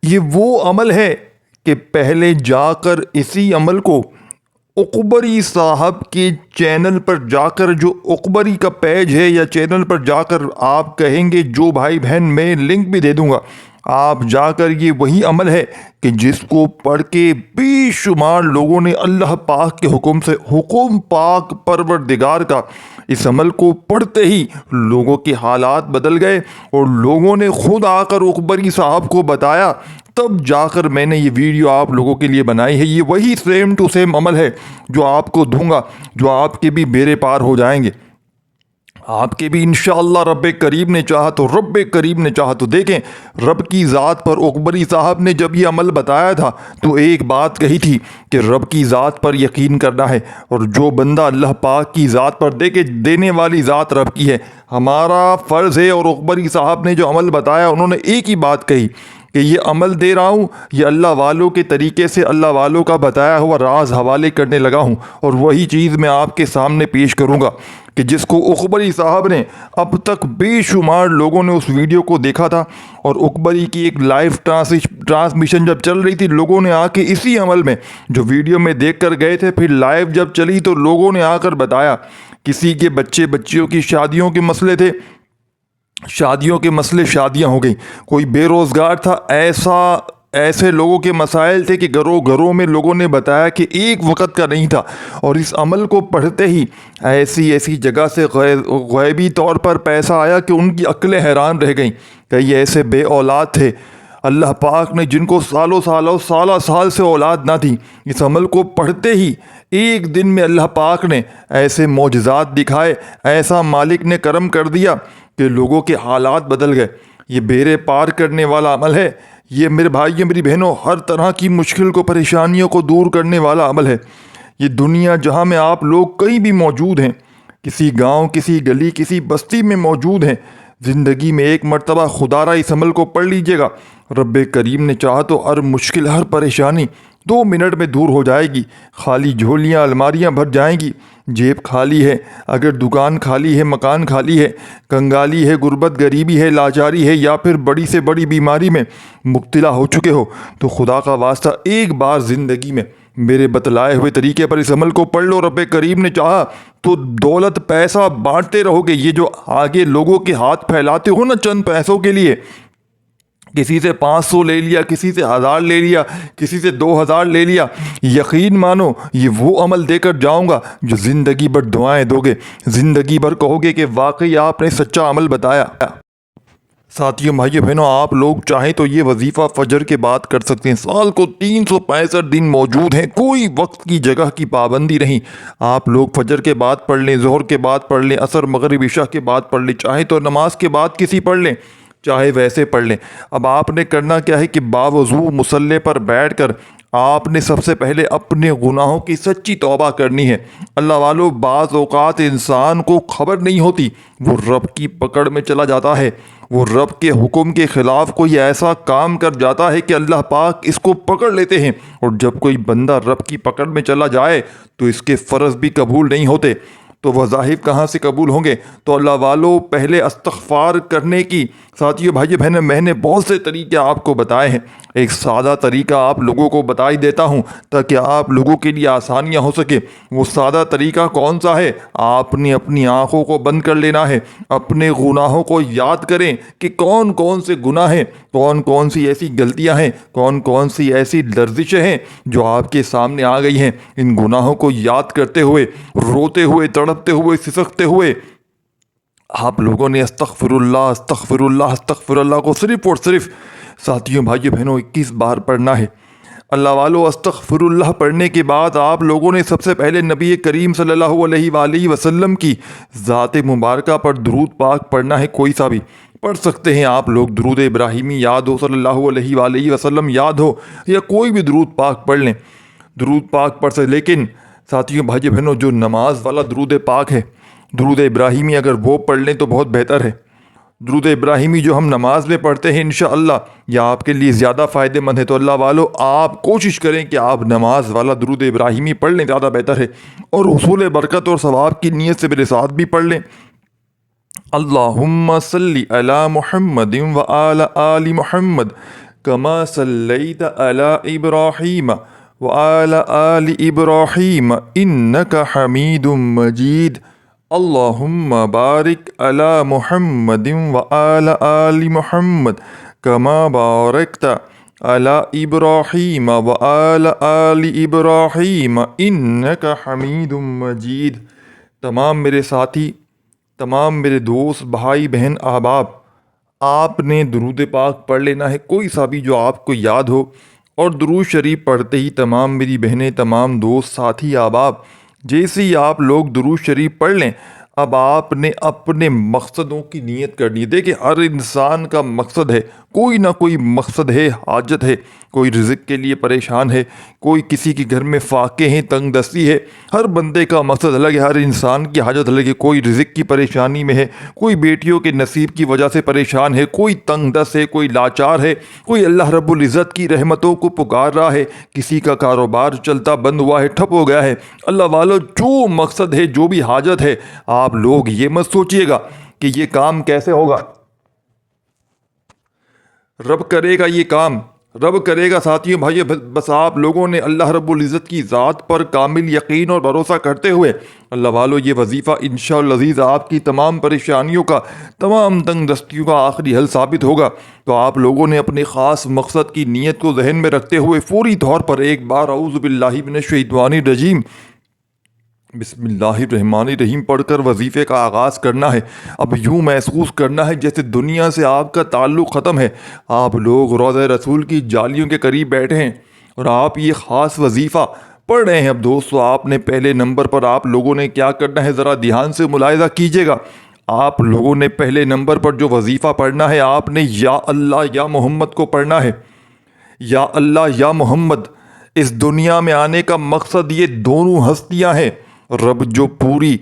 یہ وہ عمل ہے کہ پہلے جا کر اسی عمل کو اقبری صاحب کے چینل پر جا کر، جو اقبری کا پیج ہے یا چینل پر جا کر آپ کہیں گے جو بھائی بہن میں لنک بھی دے دوں گا، آپ جا کر یہ وہی عمل ہے کہ جس کو پڑھ کے بے شمار لوگوں نے اللہ پاک کے حکم سے، حکم پاک پروردگار کا، اس عمل کو پڑھتے ہی لوگوں کے حالات بدل گئے اور لوگوں نے خود آ کر اقبری صاحب کو بتایا، تب جا کر میں نے یہ ویڈیو آپ لوگوں کے لیے بنائی ہے۔ یہ وہی سیم ٹو سیم عمل ہے جو آپ کو دوں گا، جو آپ کے بھی بیڑے پار ہو جائیں گے، آپ کے بھی انشاءاللہ رب کریم نے چاہا تو، رب کریم نے چاہا تو۔ دیکھیں، رب کی ذات پر اقبری صاحب نے جب یہ عمل بتایا تھا تو ایک بات کہی تھی کہ رب کی ذات پر یقین کرنا ہے، اور جو بندہ اللہ پاک کی ذات پر، دیکھے دینے والی ذات رب کی ہے، ہمارا فرض ہے۔ اور اقبری صاحب نے جو عمل بتایا انہوں نے ایک ہی بات کہی کہ یہ عمل دے رہا ہوں، یہ اللہ والوں کے طریقے سے اللہ والوں کا بتایا ہوا راز حوالے کرنے لگا ہوں، اور وہی چیز میں آپ کے سامنے پیش کروں گا کہ جس کو اقبری صاحب نے، اب تک بے شمار لوگوں نے اس ویڈیو کو دیکھا تھا، اور اقبری کی ایک لائیو ٹرانسمیشن جب چل رہی تھی، لوگوں نے آ کے اسی عمل میں جو ویڈیو میں دیکھ کر گئے تھے، پھر لائیو جب چلی تو لوگوں نے آ کر بتایا، کسی کے بچیوں کی شادیوں کے مسئلے تھے، شادیوں کے مسئلے، شادیاں ہو گئیں، کوئی بے روزگار تھا، ایسے لوگوں کے مسائل تھے کہ گھروں میں لوگوں نے بتایا کہ ایک وقت کا نہیں تھا، اور اس عمل کو پڑھتے ہی ایسی جگہ سے غیبی طور پر پیسہ آیا کہ ان کی عقلیں حیران رہ گئیں کہ یہ ایسے بے اولاد تھے، اللہ پاک نے جن کو سال سے اولاد نہ تھی، اس عمل کو پڑھتے ہی ایک دن میں اللہ پاک نے ایسے معجزات دکھائے، ایسا مالک نے کرم کر دیا کہ لوگوں کے حالات بدل گئے۔ یہ بیڑے پار کرنے والا عمل ہے، یہ میرے بھائیوں میری بہنوں ہر طرح کی مشکل کو، پریشانیوں کو دور کرنے والا عمل ہے۔ یہ دنیا جہاں میں آپ لوگ کہیں بھی موجود ہیں، کسی گاؤں، کسی گلی، کسی بستی میں موجود ہیں، زندگی میں ایک مرتبہ خدا را اس عمل کو پڑھ لیجئے گا، رب کریم نے چاہا تو ہر مشکل، ہر پریشانی 2 منٹ میں دور ہو جائے گی۔ خالی جھولیاں، الماریاں بھر جائیں گی، جیب خالی ہے، اگر دکان خالی ہے، مکان خالی ہے، کنگالی ہے، غربت، غریبی ہے، لاچاری ہے، یا پھر بڑی سے بڑی بیماری میں مبتلا ہو چکے ہو، تو خدا کا واسطہ ایک بار زندگی میں میرے بتلائے ہوئے طریقے پر اس عمل کو پڑھ لو، رب کریم نے چاہا تو دولت، پیسہ بانٹتے رہو گے۔ یہ جو آگے لوگوں کے ہاتھ پھیلاتے ہو نا چند پیسوں کے لیے، کسی سے 500 لے لیا، کسی سے 1000 لے لیا، کسی سے 2000 لے لیا، یقین مانو یہ وہ عمل دے کر جاؤں گا جو زندگی بھر دعائیں دو گے، زندگی بھر کہو گے کہ واقعی آپ نے سچا عمل بتایا۔ ساتھیوں، بھائیوں، بہنوں، آپ لوگ چاہیں تو یہ وظیفہ فجر کے بعد کر سکتے ہیں، سال کو 365 دن موجود ہیں، کوئی وقت کی جگہ کی پابندی نہیں۔ آپ لوگ فجر کے بعد پڑھ لیں، ظہر کے بعد پڑھ لیں، عصر، مغرب، عشاء کے بعد پڑھ لیں، چاہیں تو نماز کے بعد کسی پڑھ لیں، چاہے ویسے پڑھ لیں۔ اب آپ نے کرنا کیا ہے کہ باوضو مصلی پر بیٹھ کر آپ نے سب سے پہلے اپنے گناہوں کی سچی توبہ کرنی ہے۔ اللہ والو، بعض اوقات انسان کو خبر نہیں ہوتی، وہ رب کی پکڑ میں چلا جاتا ہے، وہ رب کے حکم کے خلاف کوئی ایسا کام کر جاتا ہے کہ اللہ پاک اس کو پکڑ لیتے ہیں، اور جب کوئی بندہ رب کی پکڑ میں چلا جائے تو اس کے فرض بھی قبول نہیں ہوتے، تو وظائف کہاں سے قبول ہوں گے؟ تو اللہ والو، پہلے استغفار کرنے کی، ساتھیوں، بھائیوں، بہنیں، میں نے بہت سے طریقے آپ کو بتائے ہیں، ایک سادہ طریقہ آپ لوگوں کو بتا ہی دیتا ہوں تاکہ آپ لوگوں کے لیے آسانیاں ہو سکے۔ وہ سادہ طریقہ کون سا ہے؟ آپ نے اپنی آنکھوں کو بند کر لینا ہے، اپنے گناہوں کو یاد کریں کہ کون کون سے گناہ ہیں، کون کون سی ایسی غلطیاں ہیں، کون کون سی ایسی لرزشیں ہیں جو آپ کے سامنے آ گئی ہیں۔ ان گناہوں کو یاد کرتے ہوئے، روتے ہوئے، تڑپتے ہوئے، سسکتے ہوئے آپ لوگوں نے استغفر اللہ، استغفر اللہ، استغفر اللہ کو صرف اور صرف، ساتھیوں، بھائیوں، بہنوں، 21 بار پڑھنا ہے۔ اللہ والو، استغفر اللہ پڑھنے کے بعد آپ لوگوں نے سب سے پہلے نبی کریم صلی اللہ علیہ وآلہ وسلم کی ذات مبارکہ پر درود پاک پڑھنا ہے۔ کوئی سا بھی پڑھ سکتے ہیں آپ لوگ، درود ابراہیمی یاد ہو، صلی اللہ علیہ وآلہ وسلم یاد ہو، یا کوئی بھی درود پاک پڑھ لیں، درود پاک پڑھ سکتے۔ لیکن ساتھیوں، بھائیوں، بہنوں، جو نماز والا درود پاک ہے، درود ابراہیمی، اگر وہ پڑھ لیں تو بہت بہتر ہے۔ درود ابراہیمی جو ہم نماز میں پڑھتے ہیں انشاءاللہ یہ آپ کے لیے زیادہ فائدہ مند ہے، تو اللہ والو آپ کوشش کریں کہ آپ نماز والا درود ابراہیمی پڑھ لیں، زیادہ بہتر ہے، اور حصول برکت اور ثواب کی نیت سے میرے ساتھ بھی پڑھ لیں۔ اللہم صلی علی محمد وآل آل محمد کما صلیت علی ابراہیم وعلی آل ابراہیم انک حمید مجید اللہم بارک علی محمد وعلی آل محمد کما بارکت علی ابراہیم وعلی آل ابراہیم انک حمید مجید۔ تمام میرے ساتھی، تمام میرے دوست، بھائی بہن، احباب، آپ نے درود پاک پڑھ لینا ہے کوئی سا بھی جو آپ کو یاد ہو، اور درود شریف پڑھتے ہی تمام میری بہنیں، تمام دوست، ساتھی، احباب، جیسے ہی آپ لوگ درود شریف پڑھ لیں، اب آپ نے اپنے مقصدوں کی نیت کرنی ہے۔ دیکھیں، ہر انسان کا مقصد ہے، کوئی نہ کوئی مقصد ہے، حاجت ہے، کوئی رزق کے لیے پریشان ہے، کوئی کسی کے گھر میں فاقے ہیں، تنگ دستی ہے، ہر بندے کا مقصد الگ ہے، ہر انسان کی حاجت الگ ہے۔ کوئی رزق کی پریشانی میں ہے، کوئی بیٹیوں کے نصیب کی وجہ سے پریشان ہے، کوئی تنگ دست ہے، کوئی لاچار ہے، کوئی اللہ رب العزت کی رحمتوں کو پکار رہا ہے، کسی کا کاروبار چلتا بند ہوا ہے، ٹھپ ہو گیا ہے۔ اللہ والو، جو مقصد ہے، جو بھی حاجت ہے، آپ لوگ یہ مت سوچئے گا کہ یہ کام کیسے ہوگا، رب کرے گا، یہ کام رب کرے گا۔ ساتھیوں، بھائیو، بس آپ لوگوں نے اللہ رب العزت کی ذات پر کامل یقین اور بھروسہ کرتے ہوئے اللہ والو یہ وظیفہ انشاءاللہ العزیز آپ کی تمام پریشانیوں کا، تمام تنگ دستیوں کا آخری حل ثابت ہوگا۔ تو آپ لوگوں نے اپنے خاص مقصد کی نیت کو ذہن میں رکھتے ہوئے فوری طور پر ایک بار اعوذ باللہ من الشیطان الرجیم بسم اللہ الرحمن الرحیم پڑھ کر وظیفے کا آغاز کرنا ہے۔ اب یوں محسوس کرنا ہے جیسے دنیا سے آپ کا تعلق ختم ہے، آپ لوگ روضہ رسول کی جالیوں کے قریب بیٹھے ہیں اور آپ یہ خاص وظیفہ پڑھ رہے ہیں۔ اب دوستو، آپ نے پہلے نمبر پر آپ لوگوں نے کیا کرنا ہے، ذرا دھیان سے ملاحظہ کیجئے گا۔ آپ لوگوں نے پہلے نمبر پر جو وظیفہ پڑھنا ہے، آپ نے یا اللہ یا محمد کو پڑھنا ہے۔ یا اللہ یا محمد، اس دنیا میں آنے کا مقصد یہ دونوں ہستیاں ہیں۔ رب جو پوری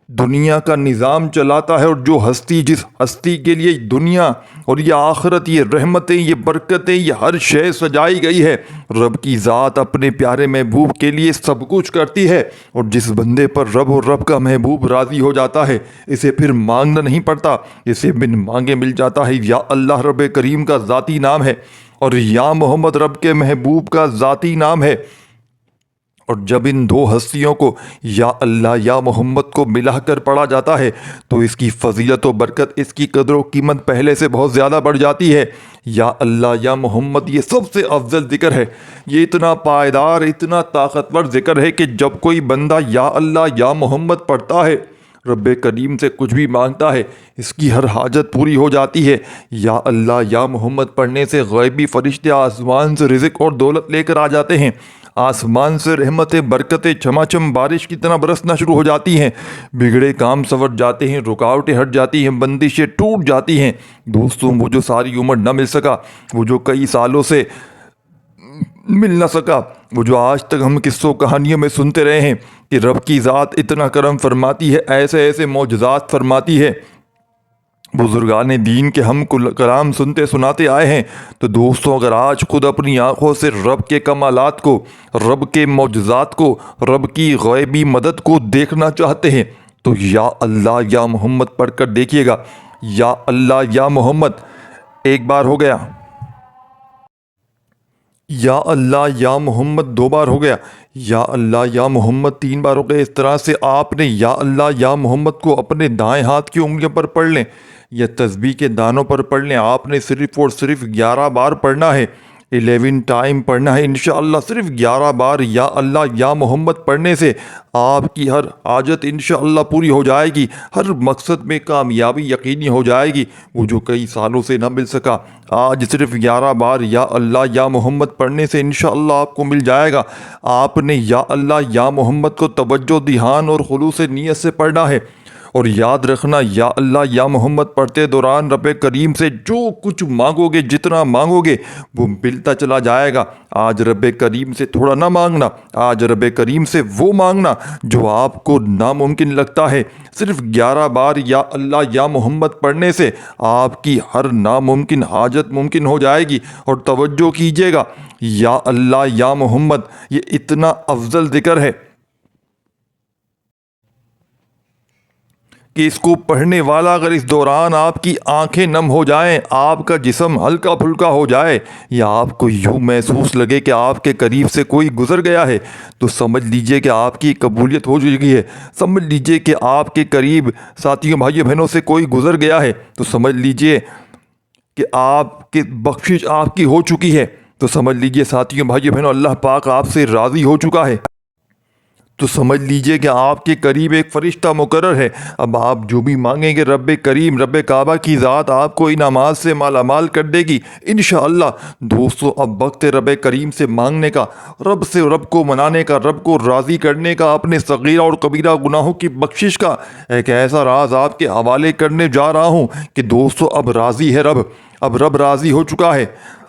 دنیا کا نظام چلاتا ہے، اور جو ہستی، جس ہستی کے لیے دنیا اور یہ آخرت، یہ رحمتیں، یہ برکتیں، یہ ہر شے سجائی گئی ہے، رب کی ذات اپنے پیارے محبوب کے لیے سب کچھ کرتی ہے۔ اور جس بندے پر رب اور رب کا محبوب راضی ہو جاتا ہے، اسے پھر مانگنا نہیں پڑتا، اسے بن مانگے مل جاتا ہے۔ یا اللہ رب کریم کا ذاتی نام ہے، اور یا محمد رب کے محبوب کا ذاتی نام ہے۔ اور جب ان دو ہستیوں کو، یا اللہ یا محمد کو ملا کر پڑھا جاتا ہے، تو اس کی فضیلت و برکت، اس کی قدر و قیمت پہلے سے بہت زیادہ بڑھ جاتی ہے۔ یا اللہ یا محمد یہ سب سے افضل ذکر ہے، یہ اتنا پائیدار، اتنا طاقتور ذکر ہے کہ جب کوئی بندہ یا اللہ یا محمد پڑھتا ہے، رب کریم سے کچھ بھی مانگتا ہے، اس کی ہر حاجت پوری ہو جاتی ہے۔ یا اللہ یا محمد پڑھنے سے غیبی فرشتے آسمان سے رزق اور دولت لے کر آ جاتے ہیں، آسمان سے رحمتیں، برکتیں چماچم بارش کی طرح برسنا شروع ہو جاتی ہیں، بگڑے کام سنور جاتے ہیں، رکاوٹیں ہٹ جاتی ہیں، بندشیں ٹوٹ جاتی ہیں۔ دوستوں، وہ جو ساری عمر نہ مل سکا، وہ جو کئی سالوں سے مل نہ سکا، وہ جو آج تک ہم قصوں کہانیوں میں سنتے رہے ہیں کہ رب کی ذات اتنا کرم فرماتی ہے، ایسے ایسے معجزات فرماتی ہے، بزرگان دین کے ہم کلام سنتے سناتے آئے ہیں۔ تو دوستوں، اگر آج خود اپنی آنکھوں سے رب کے کمالات کو، رب کے معجزات کو، رب کی غیبی مدد کو دیکھنا چاہتے ہیں، تو یا اللہ یا محمد پڑھ کر دیکھیے گا۔ یا اللہ یا محمد ایک بار ہو گیا، یا اللہ یا محمد دو بار ہو گیا، یا اللہ یا محمد تین بار ہو گیا۔ اس طرح سے آپ نے یا اللہ یا محمد کو اپنے دائیں ہاتھ کی انگلیوں پر پڑھ لیں یا تسبیح کے دانوں پر پڑھ لیں۔ آپ نے صرف اور صرف 11 بار پڑھنا ہے، 11 ٹائم پڑھنا ہے انشاءاللہ۔ صرف 11 بار یا اللہ یا محمد پڑھنے سے آپ کی ہر حاجت انشاءاللہ پوری ہو جائے گی، ہر مقصد میں کامیابی یقینی ہو جائے گی، وہ جو کئی سالوں سے نہ مل سکا، آج صرف 11 بار یا اللہ یا محمد پڑھنے سے انشاءاللہ آپ کو مل جائے گا۔ آپ نے یا اللہ یا محمد کو توجہ، دھیان اور خلوص نیت سے پڑھنا ہے، اور یاد رکھنا، یا اللہ یا محمد پڑھتے دوران رب کریم سے جو کچھ مانگو گے، جتنا مانگو گے، وہ ملتا چلا جائے گا۔ آج رب کریم سے تھوڑا نہ مانگنا، آج رب کریم سے وہ مانگنا جو آپ کو ناممکن لگتا ہے۔ صرف 11 بار یا اللہ یا محمد پڑھنے سے آپ کی ہر ناممکن حاجت ممکن ہو جائے گی۔ اور توجہ کیجیے گا، یا اللہ یا محمد یہ اتنا افضل ذکر ہے کہ اس کو پڑھنے والا اگر اس دوران آپ کی آنکھیں نم ہو جائیں، آپ کا جسم ہلکا پھلکا ہو جائے، یا آپ کو یوں محسوس لگے کہ آپ کے قریب سے کوئی گزر گیا ہے، تو سمجھ لیجئے کہ آپ کی قبولیت ہو چکی ہے۔ سمجھ لیجئے کہ آپ کے قریب ساتھیوں بھائیوں بہنوں سے کوئی گزر گیا ہے، تو سمجھ لیجئے کہ آپ کی بخشش آپ کی ہو چکی ہے۔ تو سمجھ لیجئے ساتھیوں بھائیوں بہنوں، اللہ پاک آپ سے راضی ہو چکا ہے۔ تو سمجھ لیجئے کہ آپ کے قریب ایک فرشتہ مقرر ہے۔ اب آپ جو بھی مانگیں گے، رب کریم، رب کعبہ کی ذات آپ کو انعامات سے مالا مال کر دے گی انشاءاللہ۔ دوستو، اب وقت ہے رب کریم سے مانگنے کا، رب کو منانے کا، رب کو راضی کرنے کا، اپنے صغیرہ اور کبیرہ گناہوں کی بخشش کا۔ ایک ایسا راز آپ کے حوالے کرنے جا رہا ہوں کہ دوستو، اب راضی ہے رب، اب رب راضی ہو چکا ہے۔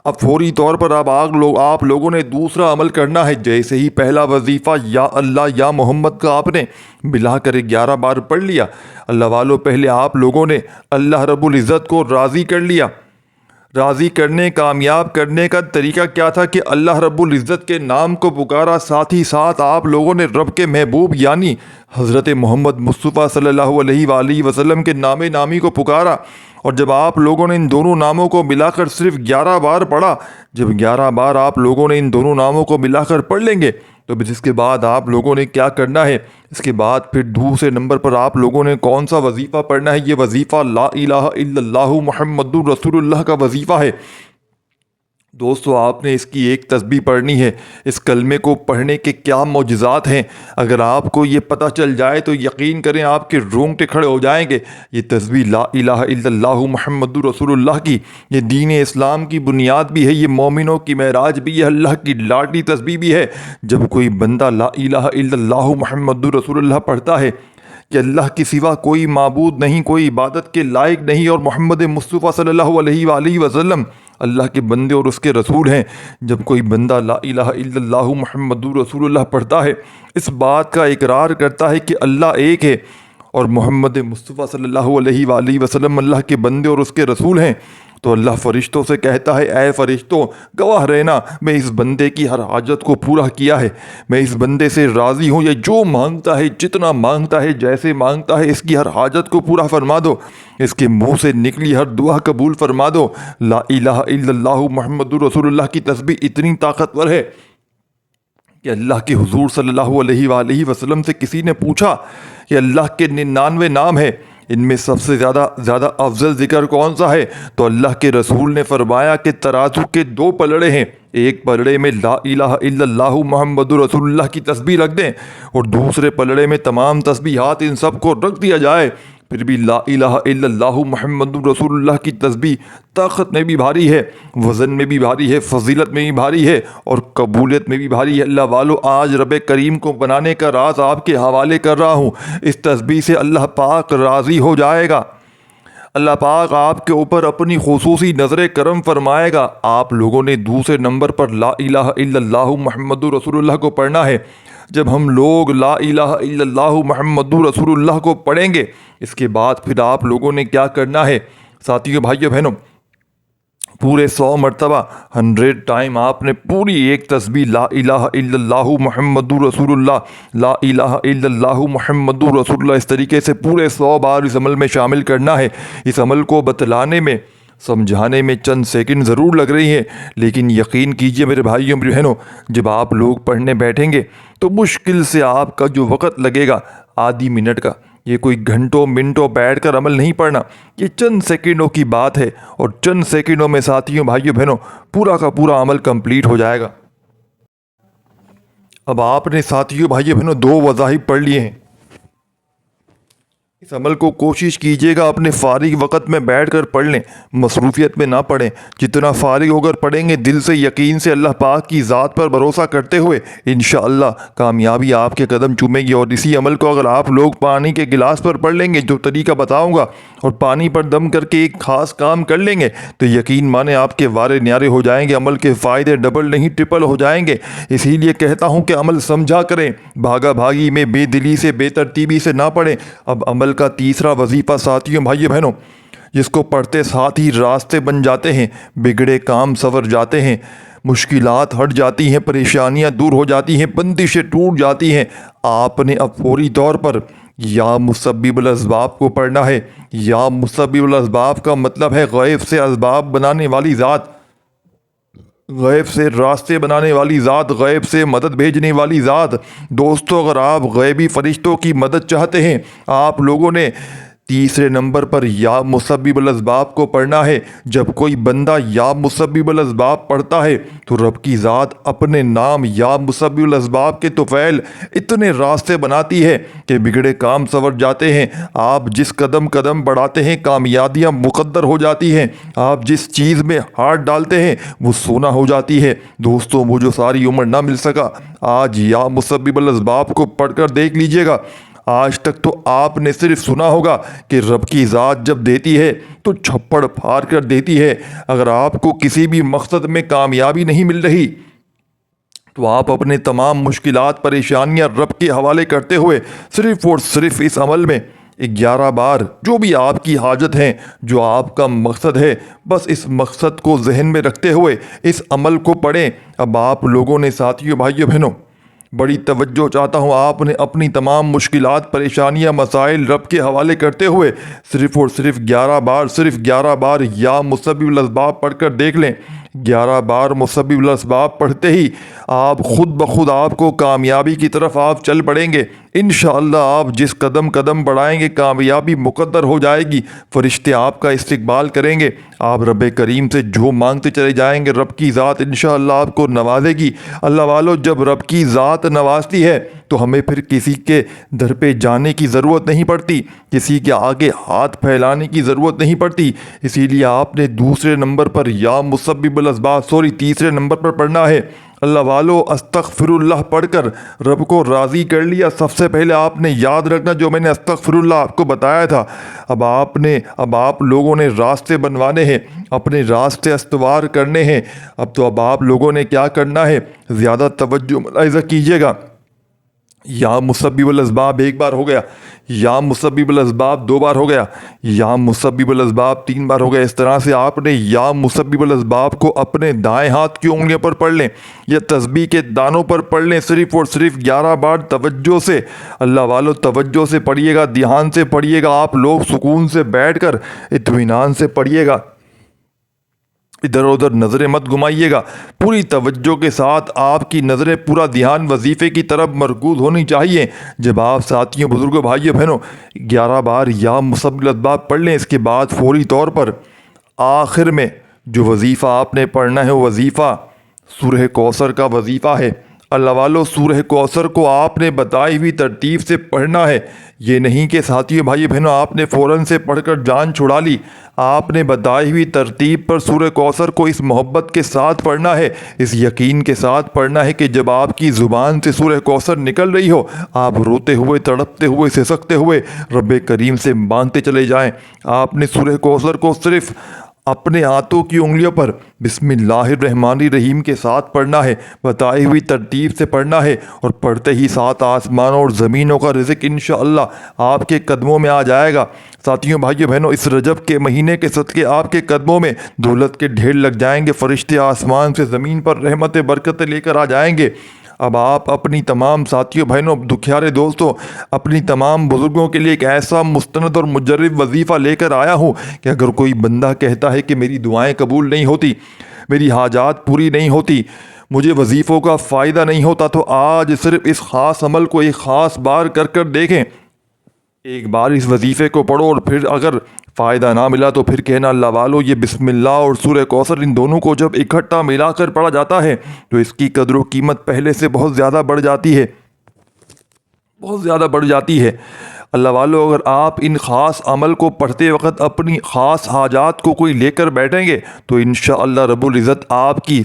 اب فوری طور پر آپ لوگوں نے دوسرا عمل کرنا ہے۔ جیسے ہی پہلا وظیفہ یا اللہ یا محمد کا آپ نے ملا کر 11 بار پڑھ لیا، اللہ والوں، پہلے آپ لوگوں نے اللہ رب العزت کو راضی کر لیا۔ راضی کرنے، کامیاب کرنے کا طریقہ کیا تھا کہ اللہ رب العزت کے نام کو پکارا، ساتھ ہی ساتھ آپ لوگوں نے رب کے محبوب یعنی حضرت محمد مصطفیٰ صلی اللہ علیہ وآلہ وسلم کے نام نامی کو پکارا۔ اور جب آپ لوگوں نے ان دونوں ناموں کو ملا کر صرف 11 بار پڑھا، جب 11 بار آپ لوگوں نے ان دونوں ناموں کو ملا کر پڑھ لیں گے، تو پھر اس کے بعد آپ لوگوں نے کیا کرنا ہے؟ اس کے بعد پھر دوسرے نمبر پر آپ لوگوں نے کون سا وظیفہ پڑھنا ہے؟ یہ وظیفہ لا الہ الا اللہ محمد رسول اللہ کا وظیفہ ہے۔ دوستو، آپ نے اس کی ایک تسبیح پڑھنی ہے۔ اس کلمے کو پڑھنے کے کیا معجزات ہیں، اگر آپ کو یہ پتہ چل جائے تو یقین کریں آپ کے رونگٹے کھڑے ہو جائیں گے۔ یہ تسبیح لا الہ الا اللہ محمد رسول اللہ کی، یہ دین اسلام کی بنیاد بھی ہے، یہ مومنوں کی معراج بھی ہے، اللہ کی لاڈلی تسبیح بھی ہے۔ جب کوئی بندہ لا الہ الا اللہ محمد رسول اللہ پڑھتا ہے کہ اللہ کے سوا کوئی معبود نہیں، کوئی عبادت کے لائق نہیں، اور محمد مصطفیٰ صلی اللہ علیہ وآلہ وسلم اللہ کے بندے اور اس کے رسول ہیں، جب کوئی بندہ لا الہ الا اللہ محمد رسول اللہ پڑھتا ہے، اس بات کا اقرار کرتا ہے کہ اللہ ایک ہے اور محمد مصطفیٰ صلی اللہ علیہ وآلہ وسلم اللہ کے بندے اور اس کے رسول ہیں، تو اللہ فرشتوں سے کہتا ہے، اے فرشتوں، گواہ رہنا، میں اس بندے کی ہر حاجت کو پورا کیا ہے، میں اس بندے سے راضی ہوں، یہ جو مانگتا ہے، جتنا مانگتا ہے، جیسے مانگتا ہے، اس کی ہر حاجت کو پورا فرما دو، اس کے منہ سے نکلی ہر دعا قبول فرما دو۔ لا الہ الا اللہ محمد رسول اللہ کی تسبیح اتنی طاقتور ہے کہ اللہ کے حضور صلی اللہ علیہ وآلہ وسلم سے کسی نے پوچھا کہ اللہ کے 99 نام ہیں، ان میں سب سے زیادہ افضل ذکر کون سا ہے؟ تو اللہ کے رسول نے فرمایا کہ ترازو کے 2 پلڑے ہیں، ایک پلڑے میں لا الہ الا اللہ محمد رسول اللہ کی تسبیح رکھ دیں اور دوسرے پلڑے میں تمام تسبیحات ان سب کو رکھ دیا جائے، پھر بھی لا الہ الا اللہ محمد رسول اللہ کی تسبیح طاقت میں بھی بھاری ہے، وزن میں بھی بھاری ہے، فضیلت میں بھی بھاری ہے اور قبولیت میں بھی بھاری ہے۔ اللہ والو، آج رب کریم کو بنانے کا راز آپ کے حوالے کر رہا ہوں۔ اس تسبیح سے اللہ پاک راضی ہو جائے گا، اللہ پاک آپ کے اوپر اپنی خصوصی نظر کرم فرمائے گا۔ آپ لوگوں نے دوسرے نمبر پر لا الہ الا اللہ محمد رسول اللہ کو پڑھنا ہے۔ جب ہم لوگ لا الہ الا اللہ محمد رسول اللہ کو پڑھیں گے، اس کے بعد پھر آپ لوگوں نے کیا کرنا ہے؟ ساتھیوں، بھائیوں، بہنوں، پورے 100 مرتبہ 100 ٹائم آپ نے پوری ایک تسبیح لا الہ الا اللہ محمد رسول اللہ، لا الہ الا اللہ محمد رسول اللہ، اس طریقے سے پورے 100 بار اس عمل میں شامل کرنا ہے۔ اس عمل کو بتلانے میں، سمجھانے میں چند سیکنڈ ضرور لگ رہی ہیں، لیکن یقین کیجئے میرے بھائیوں میری بہنوں، جب آپ لوگ پڑھنے بیٹھیں گے تو مشکل سے آپ کا جو وقت لگے گا آدھی منٹ کا، یہ کوئی گھنٹوں منٹوں بیٹھ کر عمل نہیں پڑھنا، یہ چند سیکنڈوں کی بات ہے، اور چند سیکنڈوں میں ساتھیوں، بھائیوں، بہنوں، پورا کا پورا عمل کمپلیٹ ہو جائے گا۔ اب آپ نے ساتھیوں، بھائیوں، بہنوں، 2 وظائف پڑھ لیے ہیں۔ اس عمل کو کوشش کیجیے گا اپنے فارغ وقت میں بیٹھ کر پڑھ لیں، مصروفیت میں نہ پڑھیں۔ جتنا فارغ ہو کر پڑھیں گے، دل سے، یقین سے، اللہ پاک کی ذات پر بھروسہ کرتے ہوئے، انشاءاللہ کامیابی آپ کے قدم چومے گی۔ اور اسی عمل کو اگر آپ لوگ پانی کے گلاس پر پڑھ لیں گے، جو طریقہ بتاؤں گا، اور پانی پر دم کر کے ایک خاص کام کر لیں گے، تو یقین مانیں آپ کے وارے نیارے ہو جائیں گے، عمل کے فائدے ڈبل نہیں ٹرپل ہو جائیں گے۔ اسی لیے کہتا ہوں کہ عمل سمجھا کریں، بھاگا بھاگی میں، بے دلی سے، بے ترتیبی سے نہ پڑھیں۔ اب عمل کا تیسرا وظیفہ ساتھیوں، بھائیوں، بہنوں، جس کو پڑھتے ساتھ ہی راستے بن جاتے ہیں، بگڑے کام سنور جاتے ہیں، مشکلات ہٹ جاتی ہیں، پریشانیاں دور ہو جاتی ہیں، بندشیں ٹوٹ جاتی ہیں۔ آپ نے اب فوری طور پر یا مسبب الاسباب کو پڑھنا ہے۔ یا مسبب الاسباب کا مطلب ہے غیب سے اسباب بنانے والی ذات، غیب سے راستے بنانے والی ذات، غیب سے مدد بھیجنے والی ذات۔ دوستو اگر آپ غیبی فرشتوں کی مدد چاہتے ہیں، آپ لوگوں نے تیسرے نمبر پر یا مسبب الاسباب کو پڑھنا ہے۔ جب کوئی بندہ یا مسبب الاسباب پڑھتا ہے تو رب کی ذات اپنے نام یا مسبب الاسباب کے طفیل اتنے راستے بناتی ہے کہ بگڑے کام سنور جاتے ہیں۔ آپ جس قدم بڑھاتے ہیں کامیابیاں مقدر ہو جاتی ہیں۔ آپ جس چیز میں ہاتھ ڈالتے ہیں وہ سونا ہو جاتی ہے۔ دوستوں وہ جو ساری عمر نہ مل سکا، آج یا مسبب الاسباب کو پڑھ کر دیکھ لیجئے گا۔ آج تک تو آپ نے صرف سنا ہوگا کہ رب کی ذات جب دیتی ہے تو چھپڑ پھاڑ کر دیتی ہے۔ اگر آپ کو کسی بھی مقصد میں کامیابی نہیں مل رہی تو آپ اپنے تمام مشکلات پریشانیاں رب کے حوالے کرتے ہوئے صرف اور صرف اس عمل میں 11 بار جو بھی آپ کی حاجت ہے، جو آپ کا مقصد ہے، بس اس مقصد کو ذہن میں رکھتے ہوئے اس عمل کو پڑھیں۔ اب آپ لوگوں نے ساتھیوں بھائیوں بہنوں بڑی توجہ چاہتا ہوں، آپ نے اپنی تمام مشکلات پریشانیاں مسائل رب کے حوالے کرتے ہوئے صرف اور صرف 11 بار یا مسبب الاسباب پڑھ کر دیکھ لیں۔ 11 بار مسبب الاسباب پڑھتے ہی آپ خود بخود آپ کو کامیابی کی طرف آپ چل پڑیں گے۔ انشاءاللہ آپ جس قدم بڑھائیں گے کامیابی مقدر ہو جائے گی۔ فرشتے آپ کا استقبال کریں گے۔ آپ رب کریم سے جو مانگتے چلے جائیں گے رب کی ذات انشاءاللہ آپ کو نوازے گی۔ اللہ والو جب رب کی ذات نوازتی ہے تو ہمیں پھر کسی کے در پہ جانے کی ضرورت نہیں پڑتی، کسی کے آگے ہاتھ پھیلانے کی ضرورت نہیں پڑتی۔ اسی لیے آپ نے دوسرے نمبر پر یا مسبب الاسباب تیسرے نمبر پر پڑھنا ہے۔ اللہ والو استغفر اللہ پڑھ کر رب کو راضی کر لیا۔ سب سے پہلے آپ نے یاد رکھنا جو میں نے استغفر اللہ آپ کو بتایا تھا۔ اب آپ لوگوں نے راستے بنوانے ہیں، اپنے راستے استوار کرنے ہیں۔ اب آپ لوگوں نے کیا کرنا ہے، زیادہ توجہ ملاحظہ کیجیے گا۔ یا مسبب الاسباب 1 بار ہو گیا، یا مسبب الاسباب 2 بار ہو گیا، یا مسبب الاسباب 3 بار ہو گیا۔ اس طرح سے آپ نے یا مسبب الاسباب کو اپنے دائیں ہاتھ کی انگلیوں پر پڑھ لیں یا تسبیح کے دانوں پر پڑھ لیں، صرف اور صرف 11 بار توجہ سے۔ اللہ والو توجہ سے پڑھیے گا، دھیان سے پڑھیے گا۔ آپ لوگ سکون سے بیٹھ کر اطمینان سے پڑھیے گا، ادھر ادھر نظریں مت گھمائیے گا۔ پوری توجہ کے ساتھ آپ کی نظریں، پورا دھیان وظیفے کی طرف مرکوز ہونی چاہیے۔ جب آپ ساتھیوں بزرگوں بھائیوں بہنوں 11 بار یا مسبب الاسباب پڑھ لیں، اس کے بعد فوری طور پر آخر میں جو وظیفہ آپ نے پڑھنا ہے وہ وظیفہ سورہ کوثر کا وظیفہ ہے۔ اللہ والو سورہ کوثر کو آپ نے بتائی ہوئی ترتیب سے پڑھنا ہے۔ یہ نہیں کہ ساتھیوں بھائی بہنوں آپ نے فوراً سے پڑھ کر جان چھڑا لی۔ آپ نے بتائی ہوئی ترتیب پر سورہ کوثر کو اس محبت کے ساتھ پڑھنا ہے، اس یقین کے ساتھ پڑھنا ہے کہ جب آپ کی زبان سے سورہ کوثر نکل رہی ہو، آپ روتے ہوئے، تڑپتے ہوئے، سسکتے ہوئے رب کریم سے مانگتے چلے جائیں۔ آپ نے سورہ کوثر کو صرف اپنے ہاتھوں کی انگلیوں پر بسم اللہ الرحمن الرحیم کے ساتھ پڑھنا ہے، بتائی ہوئی ترتیب سے پڑھنا ہے، اور پڑھتے ہی 7 آسمانوں اور زمینوں کا رزق انشاءاللہ آپ کے قدموں میں آ جائے گا۔ ساتھیوں بھائیوں بہنوں اس رجب کے مہینے کے صدقے آپ کے قدموں میں دولت کے ڈھیر لگ جائیں گے، فرشتے آسمان سے زمین پر رحمت برکتیں لے کر آ جائیں گے۔ اب آپ اپنی تمام ساتھیوں بہنوں دکھیارے دوستوں، اپنی تمام بزرگوں کے لیے ایک ایسا مستند اور مجرب وظیفہ لے کر آیا ہوں کہ اگر کوئی بندہ کہتا ہے کہ میری دعائیں قبول نہیں ہوتی، میری حاجات پوری نہیں ہوتی، مجھے وظیفوں کا فائدہ نہیں ہوتا، تو آج صرف اس خاص عمل کو ایک خاص بار کر دیکھیں۔ ایک بار اس وظیفے کو پڑھو اور پھر اگر فائدہ نہ ملا تو پھر کہنا اللہ والو یہ بسم اللہ اور سورہ کوثر ان دونوں کو جب اکٹھا ملا کر پڑھا جاتا ہے تو اس کی قدر و قیمت پہلے سے بہت زیادہ بڑھ جاتی ہے، بہت زیادہ بڑھ جاتی ہے۔ اللہ والو اگر آپ ان خاص عمل کو پڑھتے وقت اپنی خاص حاجات کو کوئی لے کر بیٹھیں گے تو انشاءاللہ رب العزت آپ کی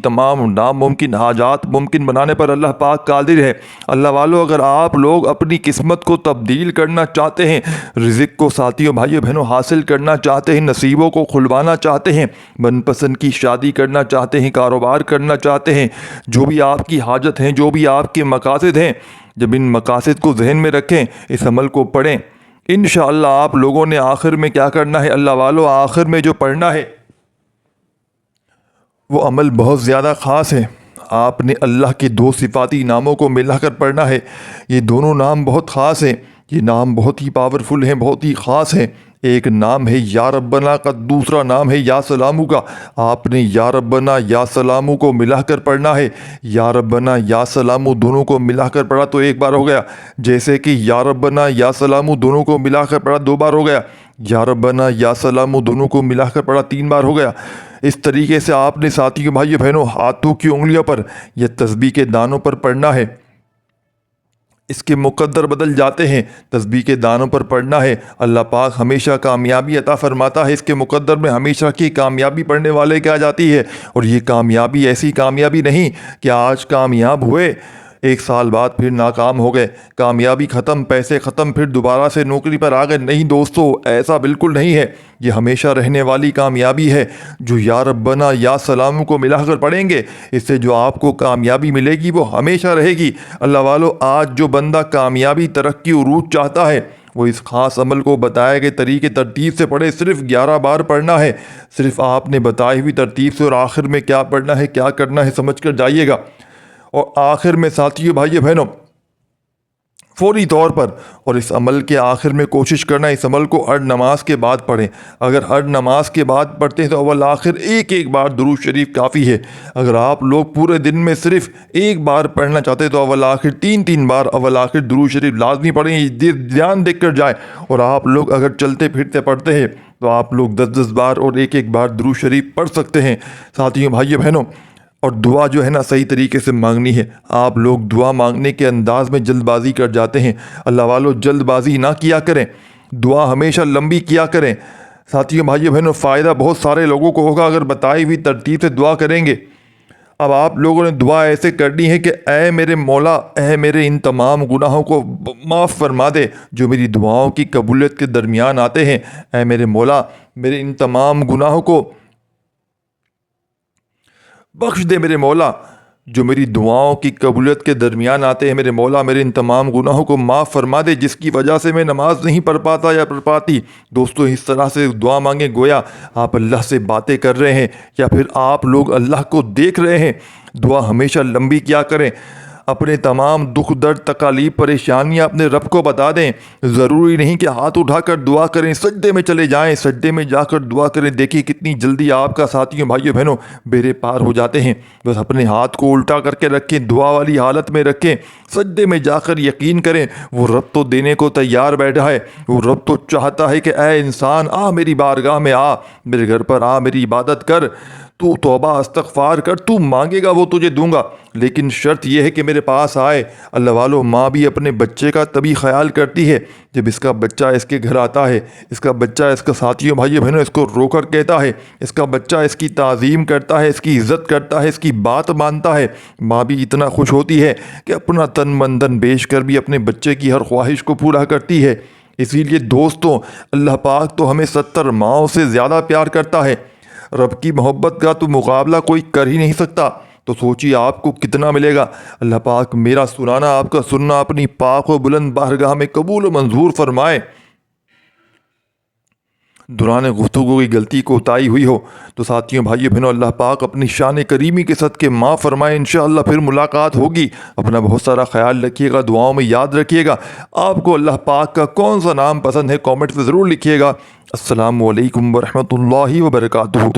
تمام ناممکن حاجات ممکن بنانے پر اللہ پاک قادر ہے۔ اللہ والو اگر آپ لوگ اپنی قسمت کو تبدیل کرنا چاہتے ہیں، رزق کو ساتھیوں بھائیوں بہنوں حاصل کرنا چاہتے ہیں، نصیبوں کو کھلوانا چاہتے ہیں، من پسند کی شادی کرنا چاہتے ہیں، کاروبار کرنا چاہتے ہیں، جو بھی آپ کی حاجت ہیں، جو بھی آپ کے مقاصد ہیں، جب ان مقاصد کو ذہن میں رکھیں، اس عمل کو پڑھیں، انشاءاللہ آپ لوگوں نے آخر میں کیا کرنا ہے، اللہ والو آخر میں جو پڑھنا ہے وہ عمل بہت زیادہ خاص ہے۔ آپ نے اللہ کے 2 صفاتی ناموں کو ملا کر پڑھنا ہے۔ یہ دونوں نام بہت خاص ہیں، یہ نام بہت ہی پاورفل ہیں، بہت ہی خاص ہیں۔ ایک نام ہے یا ربنا کا، دوسرا نام ہے یا سلامو کا۔ آپ نے یا ربنا یا سلامو کو ملا کر پڑھنا ہے۔ یا ربنا یا سلامو دونوں کو ملا کر پڑھا تو ایک بار ہو گیا، جیسے کہ یا ربنا یا سلامو دونوں کو ملا کر پڑھا 2 بار ہو گیا، یا ربنا یا سلامو دونوں کو ملا کر پڑھا 3 بار ہو گیا۔ اس طریقے سے آپ نے ساتھیوں بھائیو بہنوں ہاتھوں کی انگلیوں پر یا تسبیح کے دانوں پر پڑھنا ہے۔ اس کے مقدر بدل جاتے ہیں، تسبیح کے دانوں پر پڑھنا ہے۔ اللہ پاک ہمیشہ کامیابی عطا فرماتا ہے۔ اس کے مقدر میں ہمیشہ کی کامیابی پڑھنے والے کے آ جاتی ہے، اور یہ کامیابی ایسی کامیابی نہیں کہ آج کامیاب ہوئے 1 سال بعد پھر ناکام ہو گئے، کامیابی ختم، پیسے ختم، پھر دوبارہ سے نوکری پر آ گئے۔ نہیں دوستو، ایسا بالکل نہیں ہے۔ یہ ہمیشہ رہنے والی کامیابی ہے جو یا ربنا یا سلام کو ملا کر پڑھیں گے۔ اس سے جو آپ کو کامیابی ملے گی وہ ہمیشہ رہے گی۔ اللہ والو، آج جو بندہ کامیابی، ترقی، عروج چاہتا ہے وہ اس خاص عمل کو بتائے گئے طریقے ترتیب سے پڑھے۔ صرف 11 بار پڑھنا ہے، صرف آپ نے بتائی ہوئی ترتیب سے، اور آخر میں کیا پڑھنا ہے، کیا کرنا ہے سمجھ کر جائیے گا۔ اور آخر میں ساتھیوں بھائیو بہنوں فوری طور پر، اور اس عمل کے آخر میں کوشش کرنا اس عمل کو ہر نماز کے بعد پڑھیں۔ اگر ہر نماز کے بعد پڑھتے ہیں تو اول آخر ایک بار درود شریف کافی ہے۔ اگر آپ لوگ پورے دن میں صرف 1 بار پڑھنا چاہتے ہیں تو اول آخر 3 بار اول آخر درود شریف لازمی پڑھیں۔ یہ دھیان دیکھ کر جائیں۔ اور آپ لوگ اگر چلتے پھرتے پڑھتے ہیں تو آپ لوگ 10 بار اور 1 بار درود شریف پڑھ سکتے ہیں۔ ساتھیوں بھائیو بہنوں، اور دعا جو ہے نا صحیح طریقے سے مانگنی ہے۔ آپ لوگ دعا مانگنے کے انداز میں جلد بازی کر جاتے ہیں۔ اللہ والو، جلد بازی نہ کیا کریں، دعا ہمیشہ لمبی کیا کریں۔ ساتھیوں بھائیو بہنوں، فائدہ بہت سارے لوگوں کو ہوگا اگر بتائی ہوئی ترتیب سے دعا کریں گے۔ اب آپ لوگوں نے دعا ایسے کرنی ہے کہ اے میرے مولا، اے میرے ان تمام گناہوں کو معاف فرما دے جو میری دعاؤں کی قبولیت کے درمیان آتے ہیں۔ اے میرے مولا، میرے ان تمام گناہوں کو بخش دے میرے مولا جو میری دعاؤں کی قبولیت کے درمیان آتے ہیں۔ میرے مولا، میرے ان تمام گناہوں کو معاف فرما دے جس کی وجہ سے میں نماز نہیں پڑھ پاتا یا پڑھ پاتی۔ دوستو، اس طرح سے دعا مانگیں گویا آپ اللہ سے باتیں کر رہے ہیں یا پھر آپ لوگ اللہ کو دیکھ رہے ہیں۔ دعا ہمیشہ لمبی کیا کریں۔ اپنے تمام دکھ درد، تکالیف، پریشانیاں اپنے رب کو بتا دیں۔ ضروری نہیں کہ ہاتھ اٹھا کر دعا کریں، سجدے میں چلے جائیں، سجدے میں جا کر دعا کریں۔ دیکھیے کتنی جلدی آپ کا ساتھیوں بھائیوں بہنوں بیڑے پار ہو جاتے ہیں۔ بس اپنے ہاتھ کو الٹا کر کے رکھیں، دعا والی حالت میں رکھیں، سجدے میں جا کر یقین کریں وہ رب تو دینے کو تیار بیٹھا ہے۔ وہ رب تو چاہتا ہے کہ اے انسان، آ میری بارگاہ میں، آ میرے گھر پر، آ میری عبادت کر، تو توبہ استغفار کر، تو مانگے گا وہ تجھے دوں گا، لیکن شرط یہ ہے کہ میرے پاس آئے۔ اللہ والو، ماں بھی اپنے بچے کا تبھی خیال کرتی ہے جب اس کا بچہ اس کے گھر آتا ہے، اس کا بچہ اس کا ساتھیوں بھائیوں بہنوں اس کو رو کر کہتا ہے، اس کا بچہ اس کی تعظیم کرتا ہے، اس کی عزت کرتا ہے، اس کی بات مانتا ہے۔ ماں بھی اتنا خوش ہوتی ہے کہ اپنا تن من دھن بیچ کر بھی اپنے بچے کی ہر خواہش کو پورا کرتی ہے۔ اسی لیے دوستوں، اللہ پاک تو ہمیں 70 ماؤں سے زیادہ پیار کرتا ہے۔ رب کی محبت کا تو مقابلہ کوئی کر ہی نہیں سکتا۔ تو سوچیے آپ کو کتنا ملے گا۔ اللہ پاک میرا سنانا، آپ کا سننا اپنی پاک و بلند بارگاہ میں قبول و منظور فرمائے۔ دوران گفتگو کی غلطی کوتاہی ہوئی ہو تو ساتھیوں بھائیوں بہنوں اللہ پاک اپنی شان کریمی کے صدقے معاف فرمائے۔ انشاءاللہ پھر ملاقات ہوگی۔ اپنا بہت سارا خیال رکھیے گا، دعاؤں میں یاد رکھیے گا۔ آپ کو اللہ پاک کا کون سا نام پسند ہے کامنٹ میں ضرور لکھیے گا۔ السلام علیکم ورحمۃ اللہ وبرکاتہ۔